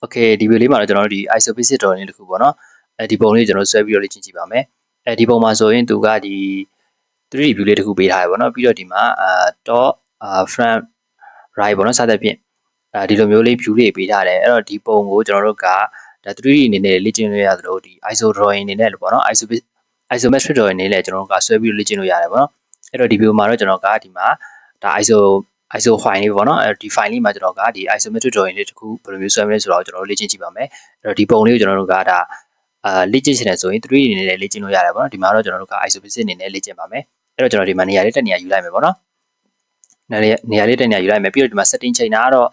Okay ဒီ video လေးမှာတော့ကျွန်တော်တို့ဒီ isophysics drawing လေးတစ်ခုပေါ့နော်ဒီပုံလေးကျွန်တော်ဆွဲပြီးတော့လေ့ကျင့်ကြည့်ပါမယ်ဒီပုံမှာဆိုရင်သူကဒီ 3D view လေးတစ်ခုပေးထားရပေါ့နော်ပြီးတော့ဒီမှာtop front right ပေါ့နော်စသဖြင့်ဒီလိုမျိုးလေး view လေးပေးထားတယ်အဲ့တော့ဒီပုံကိုကျွန်တော်တို့ကဒါ 3D အနေနဲ့လေ့ကျင့်လို့ရသလိုဒီ iso drawing အနေနဲ့လို့ပေါ့နော် isometric drawing အနေနဲ့ကျွန်တော်တို့ကဆွဲပြီးလေ့ကျင့်လို့ရတယ်ပေါ့နော်အဲ့တော့ဒီ video မှာတော့ကျွန်တော်ကဒီမှာဒါ iso file လေးပေါ့နော်ဒီ file လေးမှာကျွန်တော်ကဒီ isometric drawing လေးတစ်ခုဘယ်လိုမျိုးဆွဲမလဲဆိုတော့ကျွန်တော်တို့လေ့ကျင့်ကြည့်ပါမယ်အဲ့တော့ဒီပုံလေးကိုကျွန်တော်တို့ကဒါလေ့ကျင့်ချင်တယ်ဆိုရင် 3D အနေနဲ့လေ့ကျင့်လို့ရတယ်ပေါ့နော်ဒီမှာတော့ကျွန်တော်တို့က isophysics အနေနဲ့လေ့ကျင့်ပါမယ်အဲ့တော့ကျွန်တော်ဒီမှာနေရာလေးတက်နေရာယူလိုက်မယ်ပေါ့နော်နေရာလေးတက်နေရာယူလိုက်မယ်ပြီးတော့ဒီမှာ setting ချိန်တာကတော့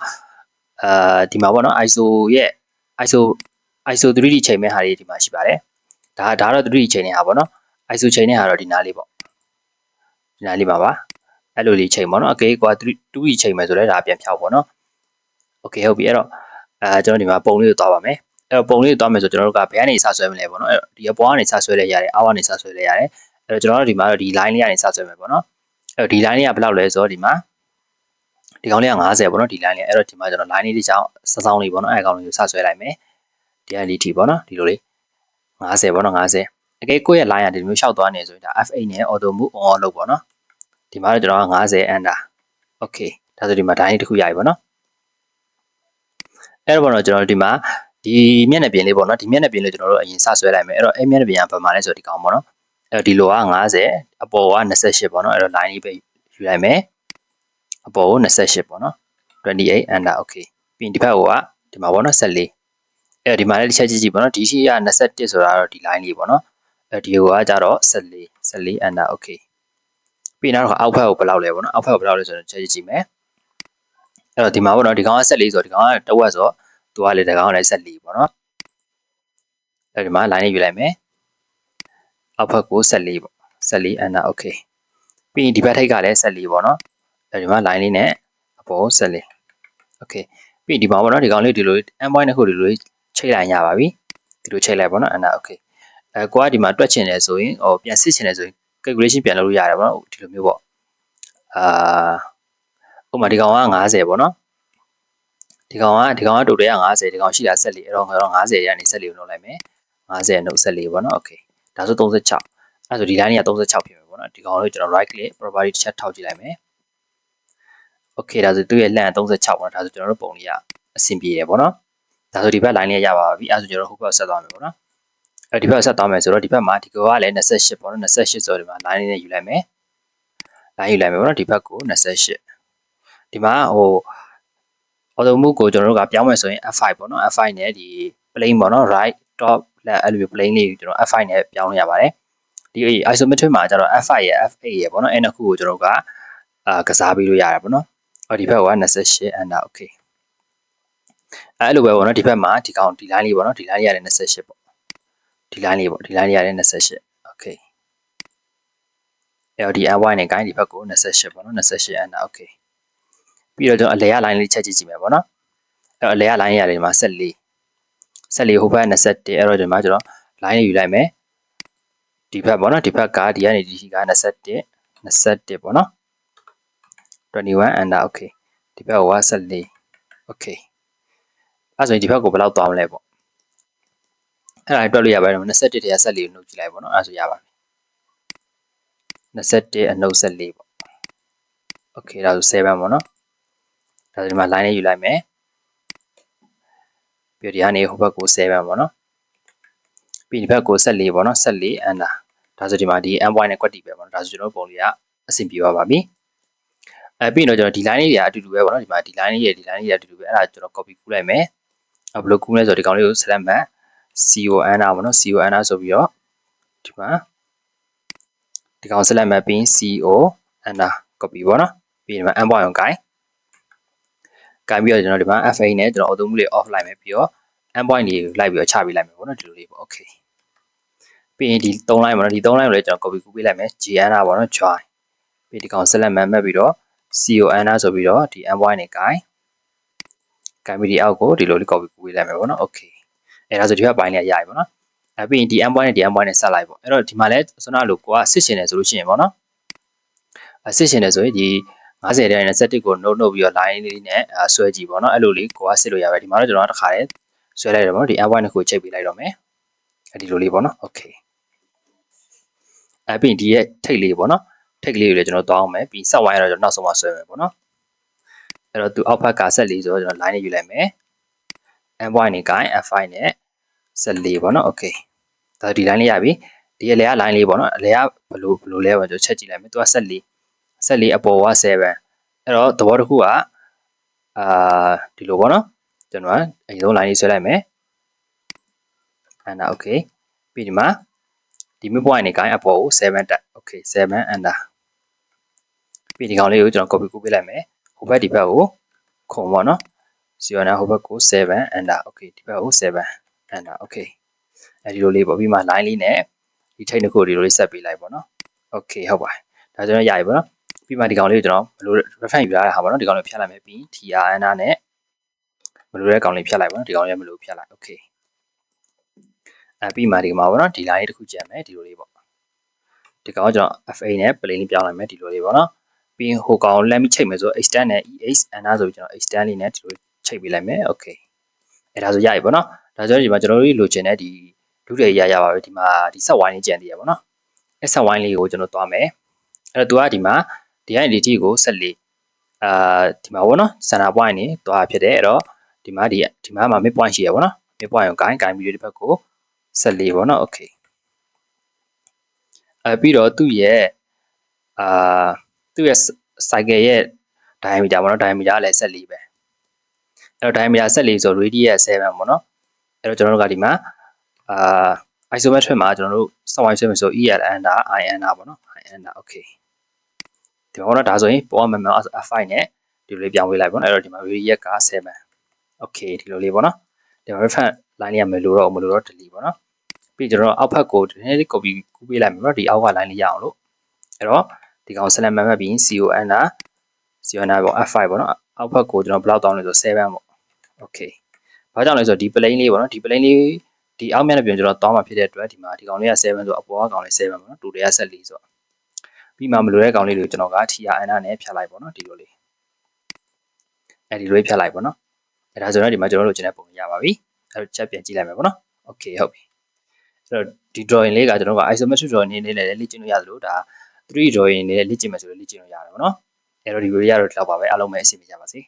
ဒီမှာပေါ့နော် iso 3D ချိန်မဲ့ဟာလေးဒီမှာရှိပါတယ်ဒါတော့ 3D ချိန်နေတာပေါ့နော် iso ချိန်နေတာတော့ဒီနားလေးပေါ့ဒီနားလေးပါအဲ့လိုလေးချိန်ပေါ့နော်အကေကွာ 2D ချိန်မယ်ဆိုလဲဒါပြန်ဖြောက်ပေါ့နော်โอเคဟုတ်ပြီအဲ့တော့ကျွန်တော်ဒီမှာပုံလေးကိုသွားပါမယ်အဲ့တော့ပုံလေးကိုသွားမယ်ဆိုကျွန်တော်တို့ကဘယ်ကနေစဆွဲမလဲပေါ့နော်အဲ့တော့ဒီအပေါ်ကနေစဆွဲလဲရတယ်အောက်ကနေစဆွဲလဲရတယ်အဲ့တော့ကျွန်တော်တို့ဒီမှာတော့ဒီ line လေးကနေစဆွဲမယ်ပေါ့နော်အဲ့တော့ဒီ line လေးကဘယ်လောက်လဲဆိုတော့ဒီမှာဒီကောင်လေးက90ပေါ့နော်ဒီ line လေးအဲ့တော့ဒီမှာကျွန်တော် line လေးတစ်ချောင်းစစောင်းလေးပေါ့နော်အဲ့ကောင်လေးကိုစဆွဲလိုက်မယ်ဒီကနေထိပေါ့နော်ဒီလိုလေး90ပေါ့နော်90အကေကိုယ့်ရဲ့ line ကဒီလိုမျိုးရှောက်သွားနေဆိုရင်ဒါ F8 နဲ့ auto move on လုပ်ပေါ့နော်ဒီမှာတော့ကျွန်တော်က90 enter okay ဒါဆိုဒီမှာ line တစ်ခုရပြီပေါ့နော်အဲ့တော့ပေါ့နော်ကျွန်တော်ဒီမှာဒီမျက်နှာပြင်လေးပေါ့နော်ဒီမျက်နှာပြင်လေးကျွန်တော်တို့အရင်စဆွဲလိုက်မယ်အဲ့တော့အဲ့မျက်နှာပြင်ကဘယ်မှာလဲဆိုတော့ဒီကောင်ပေါ့နော်အဲ့တော့ဒီလိုက90အပေါ်က28ပေါ့နော်အဲ့တော့ line လေးပဲယူလိုက်မယ်အပေါ်ကို28ပေါ့နော်28 enter okay ပြီးရင်ဒီဘက်ကဒီမှာပေါ့နော်14အဲ့တော့ဒီမှာလည်းတစ်ချက်ကြည့်ပေါ့နော်ဒီရှိက21ဆိုတာတော့ဒီ line လေးပေါ့နော်အဲ့ဒီကကြတော့14 enter okay ပြီးနောက်တော့အောက်ဘက်ကိုဘယ်လောက်လဲပေါ့နော်အောက်ဘက်ကိုဘယ်လောက်လဲဆိုတော့ချက်ကြည့်မယ်အဲ့တော့ဒီမှာပေါ့နော်ဒီကောင်က14ဆိုတော့ဒီကောင်ကတဝက်ဆိုတော့သူကလေဒီကောင်ကလည်း14ပေါ့နော်အဲ့ဒီမှာ line လေးယူလိုက်မယ်အောက်ဘက်ကို14ပေါ့14 enter okay ပြီးရင်ဒီဘက်ထိပ်ကလည်း14ပေါ့နော်အဲ့ဒီမှာ line လေးနဲ့အပေါ်14 okay ပြီးရင်ဒီမှာပေါ့နော်ဒီကောင်လေးဒီလို end point တစ်ခုဒီလိုချိတ်လိုက်ရပါပြီဒီလိုချိတ်လိုက်ပေါ့နော် enter okay ကိုကဒီမှာတွက်ချင်တယ်ဆိုရင်ဟိုပြန်စစ်ချင်တယ်ဆိုရင် calculation ပြန်လုပ်လို့ရတယ်ပေါ့နော်ဒီလိုမျိုးပေါ့ဥပမာဒီကောင်က90ပေါ့နော်ဒီကောင်ကတိုတယ်က90ဒီကောင်ရှိတာ14အဲ့တော့90ရနေ14ကိုနှုတ်လိုက်မယ်90နှုတ်14ပေါ့နော် okay ဒါဆို36အဲ့ဆိုဒီ line က36ဖြစ်မယ်ပေါ့နော်ဒီကောင်လေးကျွန်တော် right click property တစ်ချက်ထောက်ကြည့်လိုက်မယ် okay ဒါဆိုသူ့ရဲ့ length 36ပေါ့နော်ဒါဆိုကျွန်တော်တို့ပုံလေးကအဆင်ပြေတယ်ပေါ့နော်ဒါဆိုဒီဘက် line လေးရပါပြီအဲ့ဆိုကျွန်တော်ဟိုဘက်ဆက်သွားမယ်ပေါ့နော်အဲ့ဒီဘက်ဆက်သွားမယ်ဆိုတော့ဒီဘက်မှာဒီကောင်ကလည်း28ပေါ့နော်28ဆိုတော့ဒီမှာ line လေးနဲ့ယူလိုက်မယ် line ယူလိုက်မယ်ပေါ့နော်ဒီဘက်ကို28ဒီမှာဟိုauto move ကိုကျွန်တော်တို့ကပြောင်းမယ်ဆိုရင် F5 ပေါ့နော် F5 နဲ့ဒီ plane ပေါ့နော် right top left အဲ့လို plane လေးကိုကျွန်တော် F5 နဲ့ပြောင်းလို့ရပါတယ်ဒီ isometric မှာကျတော့ F5 ရယ် F8 ရယ်ပေါ့နော်အဲ့နှစ်ခုကိုကျွန်တော်တို့ကကစားပြီးလို့ရတယ်ပေါ့နော်အော်ဒီဘက်က28 enter okay အဲ့လိုပဲပေါ့နော်ဒီဘက်မှာဒီကောင်ဒီ line လေးပေါ့နော်ဒီ line လေးရတယ်28ပေါ့ဒီ line လေးပေါ့ဒီ line လေးရတယ်28 okay အဲ့တော့ဒီ F1 နဲ့ gain ဒီဘက်ကို28ပေါ့နော်28 enter okay ပြီးတော့ကျွန်တော်အလဲရ line လေးချက်ကြည့်မယ်ပေါ့နော်အဲ့တော့အလဲရ line ရတယ်ဒီမှာ14ဟိုဘက်21အဲ့တော့ဒီမှာကျွန်တော် line လေးယူလိုက်မယ်ဒီဘက်ပေါ့နော်ဒီဘက်ကဒီကနေဒီက21ပေါ့နော်21 enter okay ဒီဘက်က14 okay အဲ့ဆိုရင်ဒီဘက်ကိုဘယ်လောက်သွားမလဲပေါ့အဲ့ဒါတွက်လို့ရပါတယ်21တည်းက14ကိုနှုတ်ကြည့်လိုက်ပေါ့နော်အဲ့ဆိုရပါပြီ21အနှုတ်14ပေါ့ okay ဒါဆို7ပေါ့နော်ဒါဆိုဒီမှာ line လေးယူလိုက်မယ်ပြီးတော့ဒီကနေဟိုဘက်ကို7ပေါ့နော်ပြီးဒီဘက်ကို14ပေါ့နော်14 enter ဒါဆိုဒီမှာဒီ end point နဲ့ကွက်တီပဲပေါ့နော်ဒါဆိုကျွန်တော်ပုံလေးကအဆင်ပြေပါပြီပြီးတော့ကျွန်တော်ဒီ line လေးတွေကအတူတူပဲပေါ့နော်ဒီမှာဒီ line လေးတွေဒီ line လေးတွေအတူတူပဲအဲ့ဒါကျွန်တော် copy ကူးလိုက်မယ်ဘယ်လိုကူးလဲဆိုတော့ဒီကောင်လေးကို select မှတ် co enter ပေါ့နော် co enter ဆိုပြီးတော့ဒီမှာဒီကောင် select မှတ်ပြီး co enter copy ပေါ့နော်ပြီးဒီမှာ end point ကိုကိုင်ပြီးတော့ကျွန်တော်ဒီမှာ f8 နဲ့ကျွန်တော် auto move လေး off လိုက်မယ်ပြီးတော့ end point လေးလိုက်ပြီးတော့ချပေးလိုက်မယ်ပေါ့နော်ဒီလိုလေးပေါ့ okay ပြီးရင်ဒီ3 line ပေါ့နော်ဒီ3 line ကိုလည်းကျွန်တော် copy ကူးပေးလိုက်မယ် g enter ပေါ့နော် join ပြီးဒီကောင် select မှတ်ပြီးတော့ co enter ဆိုပြီးတော့ဒီ end point နဲ့ကိုင်ပြီးဒီအောက်ကိုဒီလိုလေး copy ကူးပေးလိုက်မယ်ပေါ့နော် okay အဲ့ဒါဆိုဒီဘက်ပိုင်းလေးရပြီပေါ့နော်ပြီးရင်ဒီ end point နဲ့ဒီ end point နဲ့ဆက်လိုက်ပေါ့အဲ့တော့ဒီမှာလည်းဆွမ်းနာလို့ကိုကစစ်ရှင်တယ်ဆိုလို့ရှိရင်ပေါ့နော်စစ်ရှင်တယ်ဆိုရင်ဒီ50တဲ့နဲ့21ကိုနှုတ်ပြီးတော့ line လေးနဲ့ဆွဲကြည့်ပေါ့နော်အဲ့လိုလေးကိုကစစ်လို့ရပါတယ်ဒီမှာတော့ကျွန်တော်တစ်ခါတည်း ဆွဲလိုက်တယ်ပေါ့နော်ဒီ n1 ကိုချိန်ပေးလိုက်တော့မယ်ဒီလိုလေးပေါ့နော် okay ပြီးရင်ဒီရဲ့ထိတ်လေးပေါ့နော်ထိတ်လေးကိုလည်းကျွန်တော်တောင်းအောင်မယ်ပြီးဆက်ဝိုင်းရတော့ကျွန်တော်နောက်ဆုံးမှဆွဲမယ်ပေါ့နော်အဲ့တော့သူအောက်ဘက်ကဆက်လေးဆိုတော့ကျွန်တော် line လေးယူလိုက်မယ် n1 နဲ့ gain f5 နဲ့ဆက်လေးပေါ့နော် okay ဒါဒီ line လေးရပြီဒီအလဲက line လေးပေါ့နော်အလဲကဘလို့လဲပေါ့ကျွန်တော်ချက်ကြည့်လိုက်မယ်သူကဆက်လေးအပေါ်က7အဲ့တော့သဘောတစ်ခုကဒီလိုပေါ့နော်ကျွန်တော်အရင်ဆုံး line လေးဆွဲလိုက်မယ်okay ပြီးဒီမှာဒီ mid point နဲ့ gain အပေါ်ကို7တက် okay 7 enter ပြီးဒီကောင်လေးကိုကျွန်တော် copy ကူးပေးလိုက်မယ်ဟိုဘက်ဒီဘက်ကိုခုံပေါ့နော်0နဲ့ဟိုဘက်ကို7 enter okay ဒီဘက်ကို7 enter okay အဲဒီလိုလေးပေါ့ပြီးမှ line လေးနဲ့ဒီထိတ်တစ်ခုဒီလိုလေးဆက်ပေးလိုက်ပေါ့နော် okay ဟုတ်ပါတယ်ဒါကျွန်တော်ရပြီပေါ့နော်ပြီးမှဒီကောင်လေးကိုကျွန်တော်ဘယ်လို reference ယူရတဲ့ဟာပေါ့နော်ဒီကောင်လေးဖြတ်လိုက်မယ်ပြီး tr enter နဲ့ဘယ်လိုလဲကောင်လေးဖြတ်လိုက်ပေါ့နော်ဒီကောင်လေးဘယ်လိုဖြတ်လိုက် okay ပြီးမှဒီမှာပေါ့နော်ဒီ line လေးတစ်ခုကျန်မယ်ဒီလိုလေးပေါ့ဒီကောင်ကကျွန်တော် fa နဲ့ plane လေးပြောင်းလိုက်မယ်ဒီလိုလေးပေါ့နော်ပြီးရင်ဟိုကောင်လက်မိချိန်မယ်ဆို extend နဲ့ ex enter ဆိုပြီးကျွန်တော် extend လေးနဲ့ဒီလိုချိန်ပေးလိုက်မယ် okay ဒါဆိုရပြီပေါ့နော်ဒါဆိုဒီမှာကျွန်တော်တို့လိုချင်တဲ့ဒီဒုတိယရပါပြီဒီမှာဒီ set wine လေးကျန်သေးရပေါ့နော်အဲ set wine လေးကိုကျွန်တော်သွားမယ်အဲ့တော့သူကဒီမှာဒီကနေဒီထိကို14ဒီမှာပေါ့နော် center point နေသွားဖြစ်တယ်အဲ့တော့ဒီမှာမှာ mid point ရှိရပေါ့နော် mid point ကို gain ပြီးဒီဘက်ကို14ပေါ့နော် okay ပြီးတော့သူ့ရဲ့cycle ရဲ့ diameter ပေါ့နော် diameter လည်း14ပဲအဲ့တော့ diameter 14ဆို radius 7ပေါ့နော်အဲ့တော့ကျွန်တော်တို့ကဒီမှာisometric မှာကျွန်တော်တို့ set wine ဆွဲမယ်ဆို el under I under ပေါ့နော် I under okay ဒီမှာတော့ဒါဆိုရင်ပေါ်မှာ f5 နဲ့ဒီလိုလေးပြောင်းပေးလိုက်ပေါ့နော်အဲ့တော့ဒီမှာ radius က7 okay ဒီလိုလေးပေါ့နော်ဒီမှာ reference line လေးကမလို့တော့ delete ပေါ့နော်ပြီးကျွန်တော်အောက်ဘက်ကိုဒီနေ့လေး copy ကူးပေးလိုက်မယ်နော်ဒီအောက်က line လေးရအောင်လို့အဲ့တော့ဒီကောင် select မှတ်ပြီး co under ပေါ့ f5 ပေါ့နော်အောက်ဘက်ကိုကျွန်တော်ဘယ်လောက်တောင်းလဲဆို7ပေါ့ okay ဘာကြောင့်လဲဆိုတော့ဒီ plane လေးပေါ့နော်ဒီ plane လေးဒီအောက်မြတ်နဲ့ပြန်ကျွန်တော်တောင်းမှာဖြစ်တဲ့အတွက်ဒီမှာဒီကောင်လေးက7ဆိုအပေါ်ကကောင်လေး7ပေါ့နော်တူတွေက14ဆိုပြီးမှမလိုတဲ့ကောင်လေးတွေကိုကျွန်တော်က tr enter နဲ့ဖြတ်လိုက်ပေါ့နော်ဒီလိုလေးအဲဒီလိုဖြတ်လိုက်ပေါ့နော်အဲဒါဆိုတော့ဒီမှာကျွန်တော်တို့ကျင်တဲ့ပုံရပါပြီအဲတော့ချက်ပြန်ကြည့်လိုက်မယ်ပေါ့နော် okay ဟုတ်ပြီအဲ့တော့ဒီ drawing လေးကကျွန်တော်က isometric drawing နေနဲ့လေ့ကျင့်လို့ရတယ်လို့ဒါ 3D drawing နဲ့လေ့ကျင့်မယ်ဆိုလို့လေ့ကျင့်လို့ရတယ်ပေါ့နော်အဲ့တော့ဒီ video ရတော့ဒီလောက်ပါပဲအားလုံးပဲအဆင်ပြေကြပါစေ